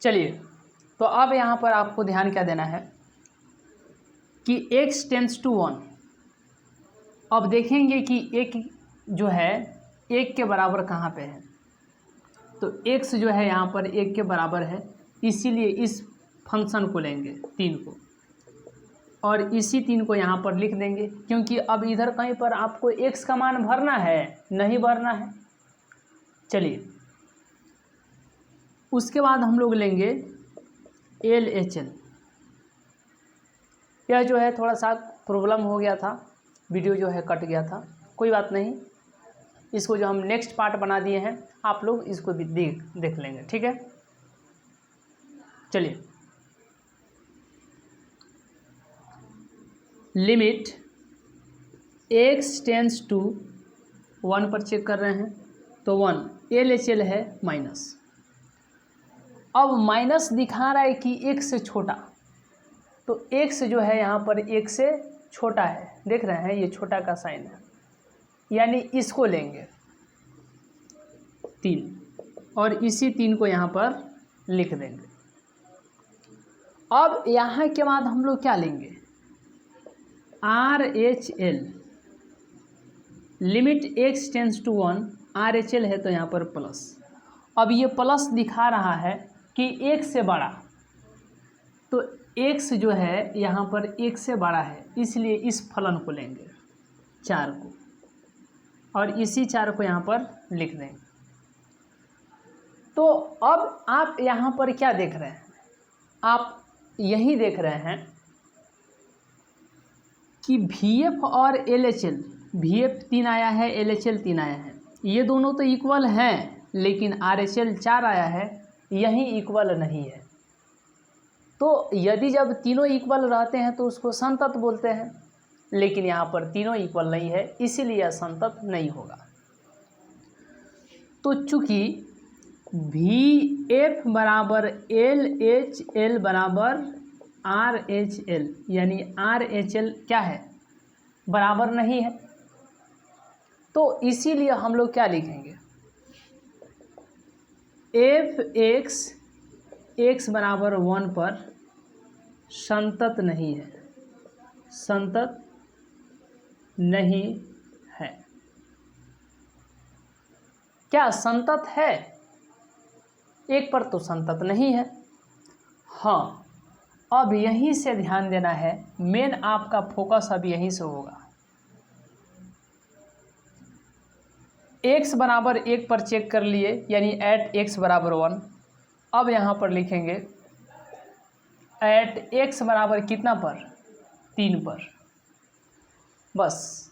चलिए, तो अब यहाँ पर आपको ध्यान क्या देना है कि x टेंड्स टू 1। अब देखेंगे कि एक जो है 1 के बराबर कहाँ पे है, तो x जो है यहाँ पर 1 के बराबर है, इसीलिए इस फंक्शन को लेंगे 3 को और इसी 3 को यहाँ पर लिख देंगे, क्योंकि अब इधर कहीं पर आपको x का मान भरना है, नहीं भरना है। चलिए, उसके बाद हम लोग लेंगे LHL। यह जो है थोड़ा सा प्रॉब्लम हो गया था, वीडियो जो है कट गया था, कोई बात नहीं, इसको जो हम नेक्स्ट पार्ट बना दिए हैं आप लोग इसको भी देख लेंगे, ठीक है। चलिए, लिमिट x टेंड्स टू 1 पर चेक कर रहे हैं तो 1, LHL है माइनस। अब माइनस दिखा रहा है कि 1 से छोटा, तो x जो है यहाँ पर 1 से छोटा है, देख रहे हैं ये छोटा का साइन है, यानी इसको लेंगे 3 और इसी 3 को यहाँ पर लिख देंगे। अब यहाँ के बाद हम लोग क्या लेंगे, RHL, limit x tends to 1, RHL है तो यहाँ पर प्लस। अब ये प्लस दिखा रहा है कि 1 से बड़ा, तो x जो है यहाँ पर 1 से बड़ा है, इसलिए इस फलन को लेंगे 4 को और इसी 4 को यहाँ पर लिख देंगे। तो अब आप यहाँ पर क्या देख रहे हैं, आप यही देख रहे हैं कि VF और LHL, VF 3 आया है, LHL 3 आया है, ये दोनों तो इक्वल हैं, लेकिन RHL 4 आया है, यही इक्वल नहीं है। तो यदि जब तीनों इक्वल रहते हैं तो उसको संतत बोलते हैं, लेकिन यहाँ पर तीनों इक्वल नहीं है, इसीलिए यह संतत नहीं होगा। तो चूँकि VF बराबर LHL बराबर RHL, यानी RHL क्या है, बराबर नहीं है, तो इसीलिए हम लोग क्या लिखेंगे, Fx x बराबर 1 पर संतत नहीं है, संतत नहीं है। क्या संतत है, 1 पर तो संतत नहीं है। हाँ, अब यहीं से ध्यान देना है, मेन आपका फोकस अब यहीं से होगा। x बराबर 1 पर चेक कर लिए, यानी एट x बराबर 1। अब यहाँ पर लिखेंगे एट x बराबर कितना पर, 3 पर। बस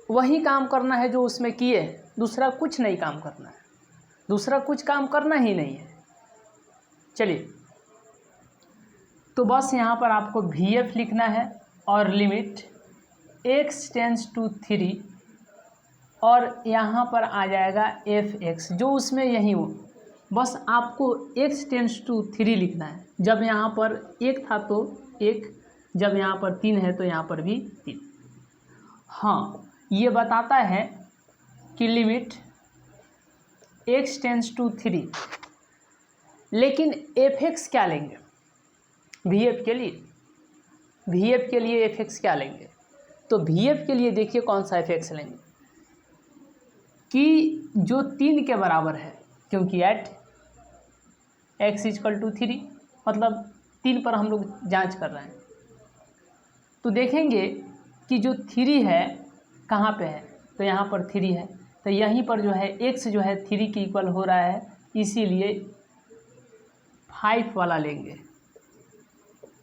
वही काम करना है जो उसमें किए, दूसरा कुछ नहीं काम करना है, दूसरा कुछ काम करना ही नहीं है। चलिए, तो बस यहाँ पर आपको VF लिखना है और लिमिट x टेंड्स टू 3 और यहाँ पर आ जाएगा Fx, जो उसमें यही हो, बस आपको x टेंड्स टू 3 लिखना है। जब यहाँ पर 1 था तो 1, जब यहाँ पर 3 है तो यहाँ पर भी 3। हाँ, ये बताता है कि लिमिट x टेंड्स टू 3, लेकिन Fx क्या लेंगे, VF के लिए, VF के लिए Fx क्या लेंगे, तो VF के लिए देखिए कौन सा Fx लेंगे कि जो 3 के बराबर है, क्योंकि एट x इक्वल टू 3, मतलब 3 पर हम लोग जांच कर रहे हैं। तो देखेंगे कि जो 3 है कहाँ पे है, तो यहाँ पर 3 है, तो यहीं पर जो है x जो है 3 के इक्वल हो रहा है, इसीलिए 5 वाला लेंगे,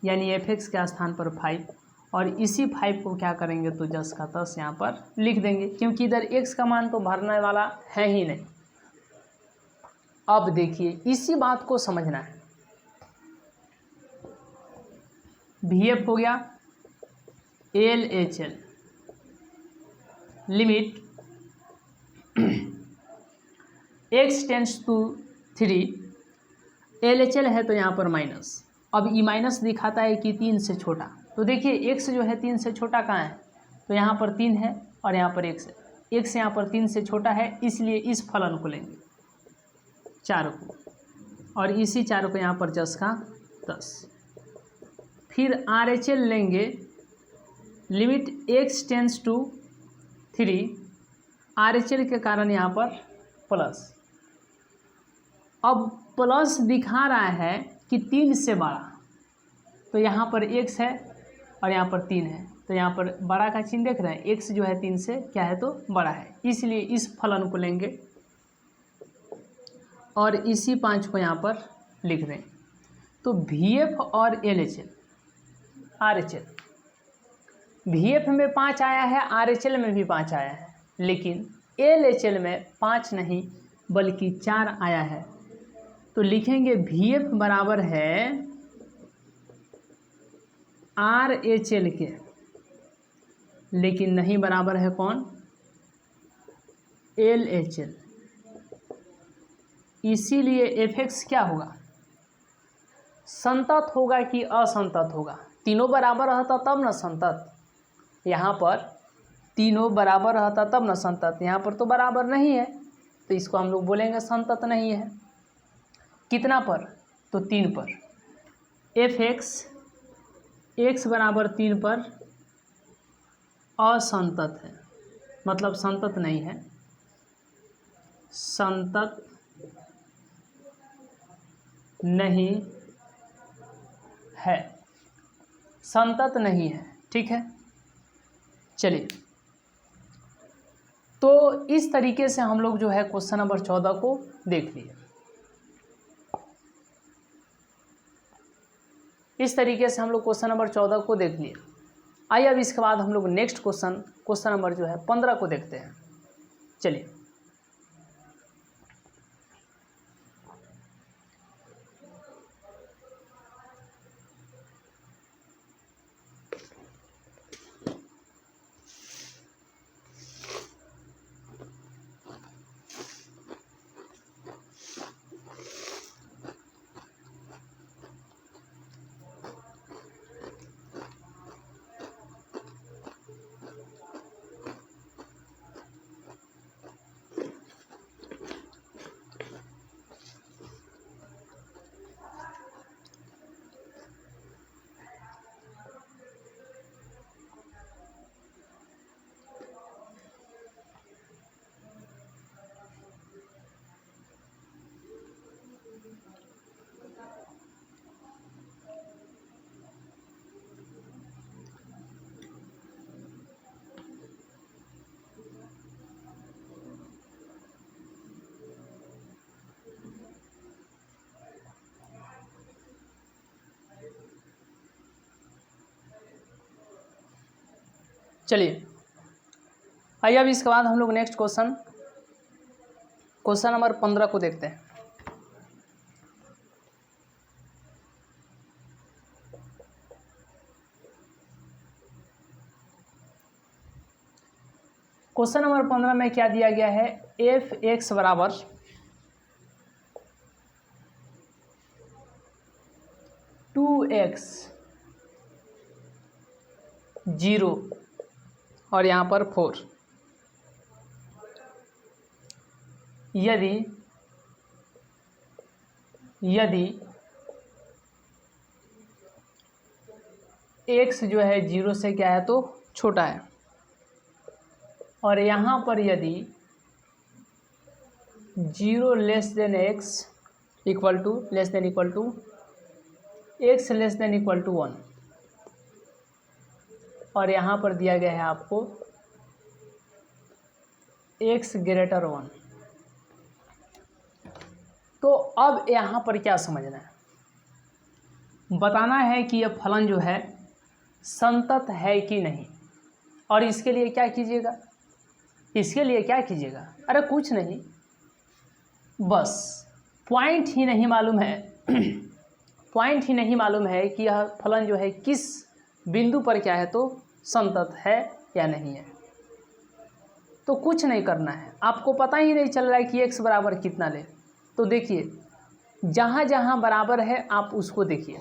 यानी Fx के स्थान पर 5, और इसी 5 को क्या करेंगे तो 10 का 10 यहाँ पर लिख देंगे, क्योंकि इधर x का मान तो भरने वाला है ही नहीं। अब देखिए, इसी बात को समझना है। VF हो गया, LHL, limit x tends to 3, LHL है तो यहाँ पर माइनस। अब ई माइनस दिखाता है कि 3 से छोटा, तो देखिए x जो है 3 से छोटा कहाँ है, तो यहाँ पर 3 है और यहाँ पर x है, x यहाँ पर 3 से छोटा है, इसलिए इस फलन को लेंगे 4 को और इसी 4 को यहाँ पर 10 का 10। फिर RHL लेंगे, limit x tends to 3, RHL के कारण यहाँ पर प्लस। अब प्लस दिखा रहा है कि 3 से बड़ा, तो यहाँ पर x है और यहाँ पर 3 है, तो यहाँ पर बड़ा का चिन्ह देख रहे हैं, x जो है 3 से क्या है तो बड़ा है, इसलिए इस फलन को लेंगे और इसी 5 को यहाँ पर लिख रहे हैं। तो VF और RHL, VF में 5 आया है, RHL में भी 5 आया है, लेकिन LHL में 5 नहीं बल्कि 4 आया है। तो लिखेंगे VF बराबर है RHL के, लेकिन नहीं बराबर है कौन, LHL। इसीलिए FX क्या होगा, संतत होगा कि असंतत होगा। तीनों बराबर रहता तब न संतत, यहाँ पर तीनों बराबर रहता तब न संतत, यहाँ पर तो बराबर नहीं है, तो इसको हम लोग बोलेंगे संतत नहीं है। कितना पर, तो 3 पर। FX x बराबर 3 पर असंतत है, मतलब संतत नहीं है, संतत नहीं है, संतत नहीं है। ठीक है, चलिए, तो इस तरीके से हम लोग जो है क्वेश्चन नंबर 14 को देख लिए। इस तरीके से हम लोग क्वेश्चन नंबर 14 को देख लिए। आइए अब इसके बाद हम लोग नेक्स्ट क्वेश्चन नंबर जो है 15 को देखते हैं। चलिए, आइए अब इसके बाद हम लोग नेक्स्ट क्वेश्चन नंबर 15 को देखते हैं। क्वेश्चन नंबर 15 में क्या दिया गया है, FX बराबर 2x 0 और यहाँ पर 4, यदि x जो है 0 से क्या है तो छोटा है, और यहाँ पर यदि 0 less than x equal to x less than equal to 1, और यहाँ पर दिया गया है आपको x ग्रेटर 1। तो अब यहाँ पर क्या समझना है, बताना है कि यह फलन जो है संतत है कि नहीं। और इसके लिए क्या कीजिएगा, अरे कुछ नहीं, बस पॉइंट ही नहीं मालूम है कि यह फलन जो है किस बिंदु पर क्या है तो संतत है या नहीं है। तो कुछ नहीं करना है, आपको पता ही नहीं चल रहा है कि x बराबर कितना ले। तो देखिए, जहाँ जहाँ बराबर है आप उसको देखिए।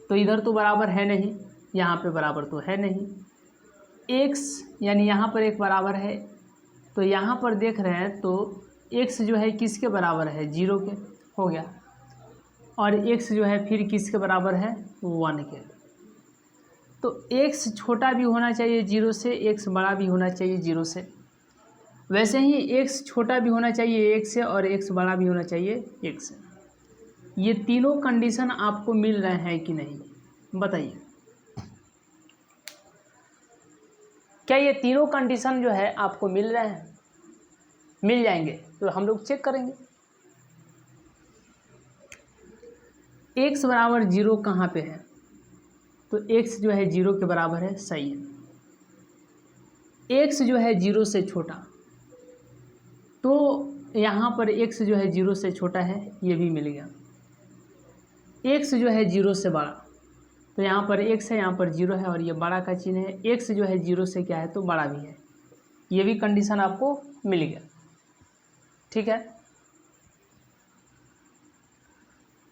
तो इधर तो बराबर है नहीं, यहाँ पे बराबर तो है नहीं, x यानी यहाँ पर एक बराबर है, तो यहाँ पर देख रहे हैं तो x जो है किसके बराबर है, 0 के, हो गया। और x जो है फिर किसके बराबर है, 1 के। तो x छोटा भी होना चाहिए 0 से, x बड़ा भी होना चाहिए 0 से। वैसे ही x छोटा भी होना चाहिए 1 से और x बड़ा भी होना चाहिए 1 से। ये तीनों कंडीशन आपको मिल रहे हैं कि नहीं, बताइए। क्या ये तीनों कंडीशन जो है आपको मिल रहे हैं? मिल जाएंगे तो हम लोग चेक करेंगे। x बराबर 0 कहाँ पे है, तो x जो है 0 के बराबर है, सही है। x जो है 0 से छोटा, तो यहाँ पर x जो है 0 से छोटा है, ये भी मिल गया। x जो है 0 से बड़ा, तो यहाँ पर x है, यहाँ पर 0 है और ये बड़ा का चिन्ह है। x जो है 0 से क्या है, तो बड़ा भी है, ये भी कंडीशन आपको मिल गया। ठीक है,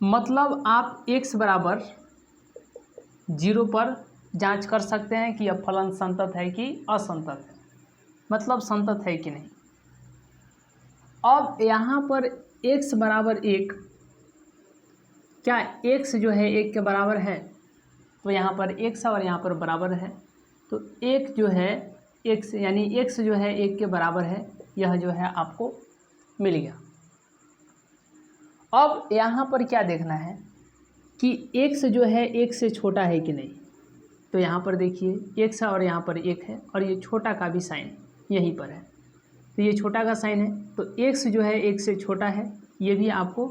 मतलब आप x बराबर 0 पर जांच कर सकते हैं कि यह फलन संतत है कि असंतत है, मतलब संतत है कि नहीं। अब यहाँ पर x बराबर 1, क्या x जो है 1 के बराबर है, तो यहाँ पर x और यहाँ पर बराबर है, तो 1 जो है x यानी x जो है 1 के बराबर है, यह जो है आपको मिल गया। अब यहाँ पर क्या देखना है कि x जो है 1 से छोटा है कि नहीं, तो यहाँ पर देखिए x और यहाँ पर 1 है और ये छोटा का भी साइन यहीं पर है, तो ये छोटा का साइन है, तो x जो है 1 से छोटा है, ये भी आपको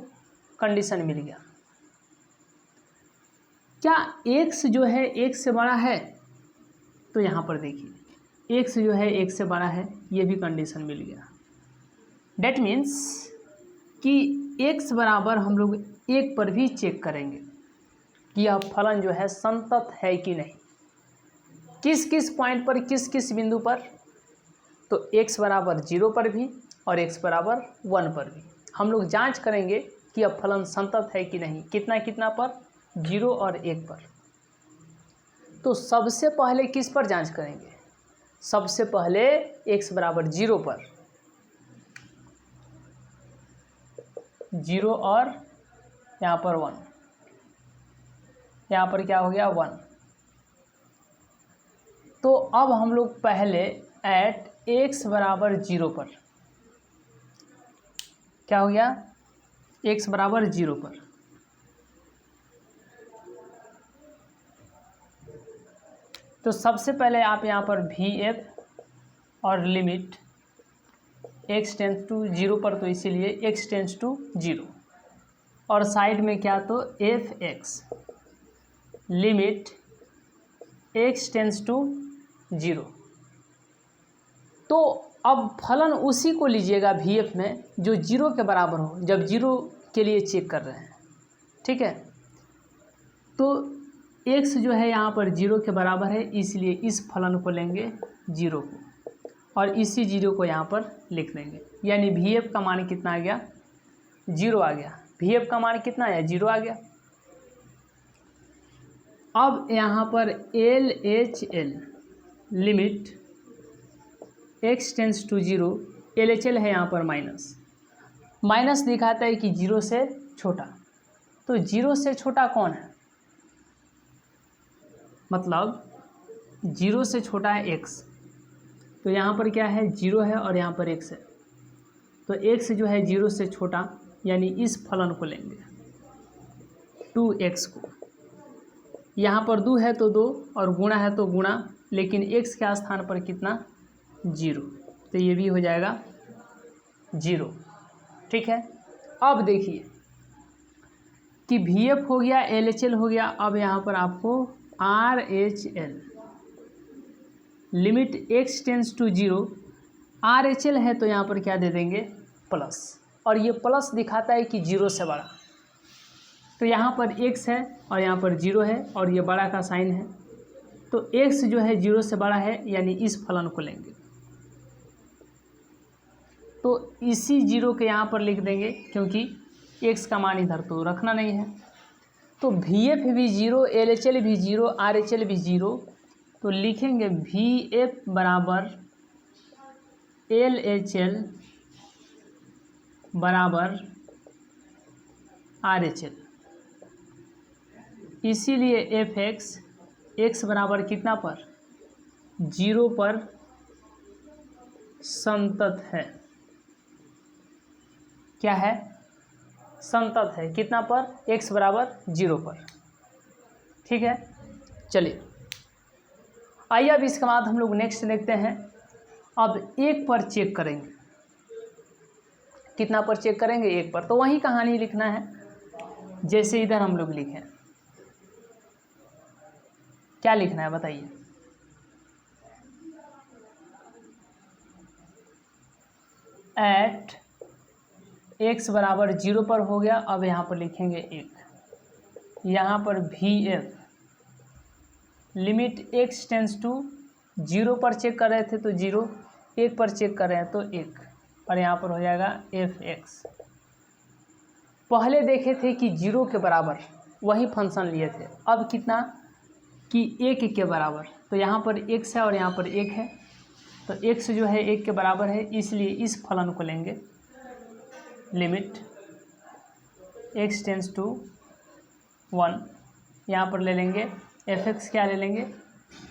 कंडीशन मिल गया। क्या x जो है 1 से बड़ा है, तो यहाँ पर देखिए x जो है 1 से बड़ा है, ये भी कंडीशन मिल गया। डेट मीन्स कि x बराबर हम लोग 1 पर भी चेक करेंगे कि यह फलन जो है संतत है कि नहीं। किस किस पॉइंट पर, किस किस बिंदु पर, तो x बराबर 0 पर भी और x बराबर 1 पर भी हम लोग जांच करेंगे कि यह फलन संतत है कि नहीं। कितना कितना पर, 0 और 1 पर। तो सबसे पहले किस पर जांच करेंगे, सबसे पहले x बराबर 0 पर, 0 और यहाँ पर 1, यहाँ पर क्या हो गया 1। तो अब हम लोग पहले एट x बराबर 0 पर, क्या हो गया, x बराबर 0 पर, तो सबसे पहले आप यहाँ पर VF और लिमिट x टेंस टू 0 पर, तो इसीलिए x टेंस टू 0 और साइड में क्या, तो fx limit x tends to 0। तो अब फलन उसी को लीजिएगा VF में जो 0 के बराबर हो, जब 0 के लिए चेक कर रहे हैं। ठीक है, तो x जो है यहाँ पर 0 के बराबर है, इसलिए इस फलन को लेंगे 0 को और इसी 0 को यहाँ पर लिख देंगे, यानी VF का मान कितना आ गया, 0 आ गया। VF का मान कितना आया, 0 आ गया। अब यहाँ पर LHL limit x tends to 0, LHL है यहाँ पर माइनस, माइनस दिखाता है कि 0 से छोटा, तो 0 से छोटा कौन है, मतलब 0 से छोटा है x, तो यहाँ पर क्या है 0 है और यहाँ पर x है, तो x जो है 0 से छोटा, यानी इस फलन को लेंगे 2x को, यहाँ पर 2 है तो 2 और गुणा है तो गुणा, लेकिन x के स्थान पर कितना 0, तो ये भी हो जाएगा 0। ठीक है, अब देखिए कि VF हो गया, LHL हो गया, अब यहाँ पर आपको RHL limit x tends to 0, RHL है तो यहाँ पर क्या दे देंगे प्लस, और ये प्लस दिखाता है कि 0 से बड़ा, तो यहाँ पर x है और यहाँ पर 0 है और ये बड़ा का साइन है, तो x जो है 0 से बड़ा है, यानी इस फलन को लेंगे, तो इसी 0 के यहाँ पर लिख देंगे क्योंकि x का मान इधर तो रखना नहीं है। तो VF भी 0, LHL भी 0, RHL भी 0, तो लिखेंगे VF बराबर LHL बराबर RHL, इसीलिए एफ एक्स बराबर कितना पर, 0 पर संतत है। क्या है, संतत है, कितना पर, x बराबर 0 पर। ठीक है, चलिए आइए अब इसके बाद हम लोग नेक्स्ट देखते हैं। अब 1 पर चेक करेंगे, कितना पर चेक करेंगे, 1 पर। तो वही कहानी लिखना है जैसे इधर हम लोग लिखें। क्या लिखना है बताइए, एट x बराबर 0 पर हो गया। अब यहाँ पर लिखेंगे 1, यहाँ पर VF limit x tends to 0 पर चेक कर रहे थे तो 0, 1 पर चेक कर रहे हैं तो 1, और यहाँ पर हो जाएगा fx। पहले देखे थे कि 0 के बराबर वही फंक्शन लिए थे, अब कितना कि 1 के बराबर, तो यहाँ पर x है और यहाँ पर 1 है, तो x जो है 1 के बराबर है, इसलिए इस फलन को लेंगे लिमिट x टेंस टू 1। यहाँ पर ले लेंगे fx, क्या ले लेंगे,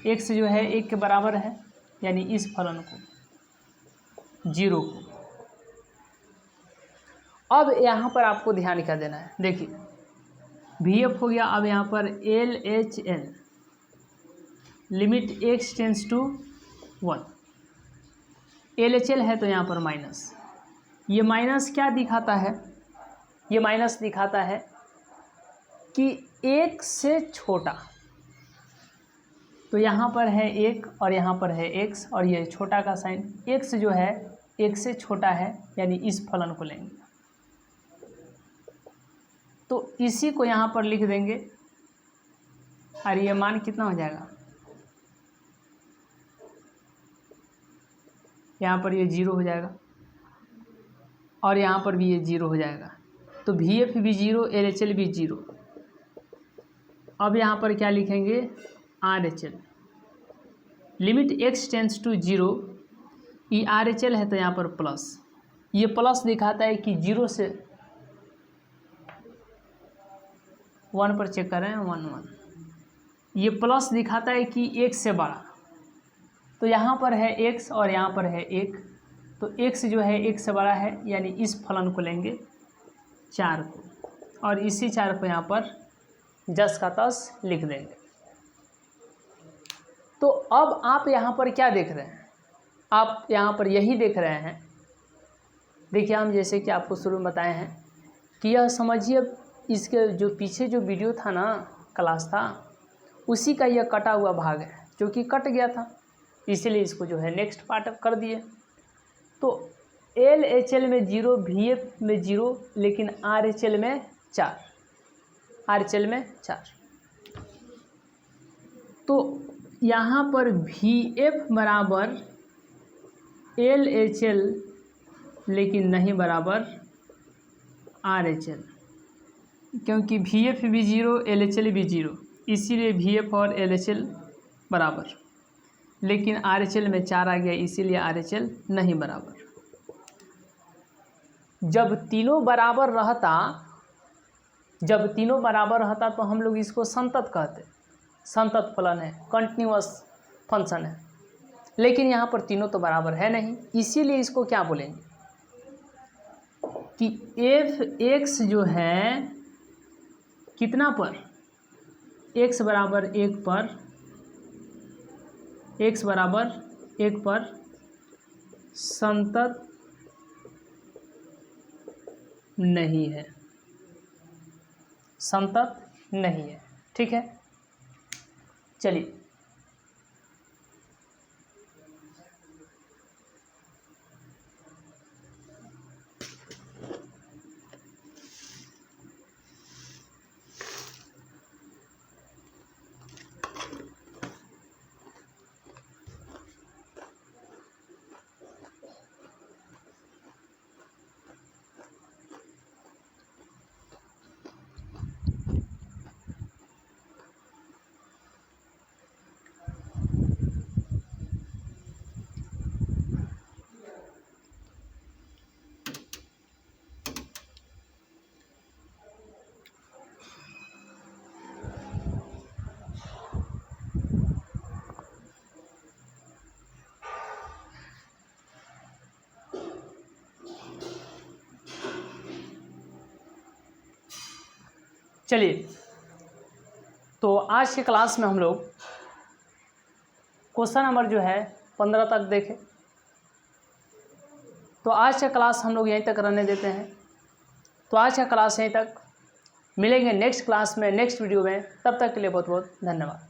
x जो है 1 के बराबर है, यानी इस फलन को 0 को। अब यहाँ पर आपको ध्यान क्या देना है, देखिए VF हो गया। अब यहाँ पर LHL limit x tends to 1, LHL है तो यहाँ पर माइनस, ये माइनस क्या दिखाता है, ये माइनस दिखाता है कि 1 से छोटा, तो यहाँ पर है 1 और यहाँ पर है x, और ये छोटा का साइन, x जो है 1 से छोटा है, यानी इस फलन को लेंगे, तो इसी को यहाँ पर लिख देंगे, और ये मान कितना हो जाएगा, यहाँ पर ये 0 हो जाएगा और यहाँ पर भी ये 0 हो जाएगा, तो VF भी 0, LHL भी 0। अब यहाँ पर क्या लिखेंगे, RHL limit x tends to 0, ये RHL है तो यहाँ पर प्लस, ये प्लस दिखाता है कि 0 से 1 पर चेक कर रहे हैं, 1 1, ये प्लस दिखाता है कि 1 से बड़ा, तो यहाँ पर है x और यहाँ पर है 1, तो x जो है 1 से बड़ा है, यानी इस फलन को लेंगे 4 को, और इसी 4 को यहाँ पर 10 का 10 लिख देंगे। तो अब आप यहाँ पर क्या देख रहे हैं, आप यहाँ पर यही देख रहे हैं, देखिए हम जैसे कि आपको शुरू में बताए हैं कि यह समझिए इसके जो पीछे जो वीडियो था ना, क्लास था, उसी का यह कटा हुआ भाग है जो कि कट गया था, इसीलिए इसको जो है नेक्स्ट पार्ट कर दिए। तो LHL में 0, VF में 0, लेकिन RHL में 4, RHL में 4। तो यहाँ पर VF बराबर LHL लेकिन नहीं बराबर RHL, क्योंकि VF भी 0, LHL भी 0, इसीलिए VF और LHL बराबर, लेकिन RHL में 4 आ गया, इसीलिए RHL नहीं बराबर। जब तीनों बराबर रहता तो हम लोग इसको संतत कहते, संतत फलन है, कंटिन्यूअस फंक्शन है, लेकिन यहाँ पर तीनों तो बराबर है नहीं, इसीलिए इसको क्या बोलेंगे कि fx जो है कितना पर, x बराबर 1 पर, x बराबर 1 पर संतत नहीं है, संतत नहीं है। ठीक है, चलिए चलिए, तो आज के क्लास में हम लोग क्वेश्चन नंबर जो है 15 तक देखें। तो आज का क्लास हम लोग यहीं तक रहने देते हैं। तो आज का क्लास यहीं तक, मिलेंगे नेक्स्ट क्लास में, नेक्स्ट वीडियो में। तब तक के लिए बहुत बहुत धन्यवाद।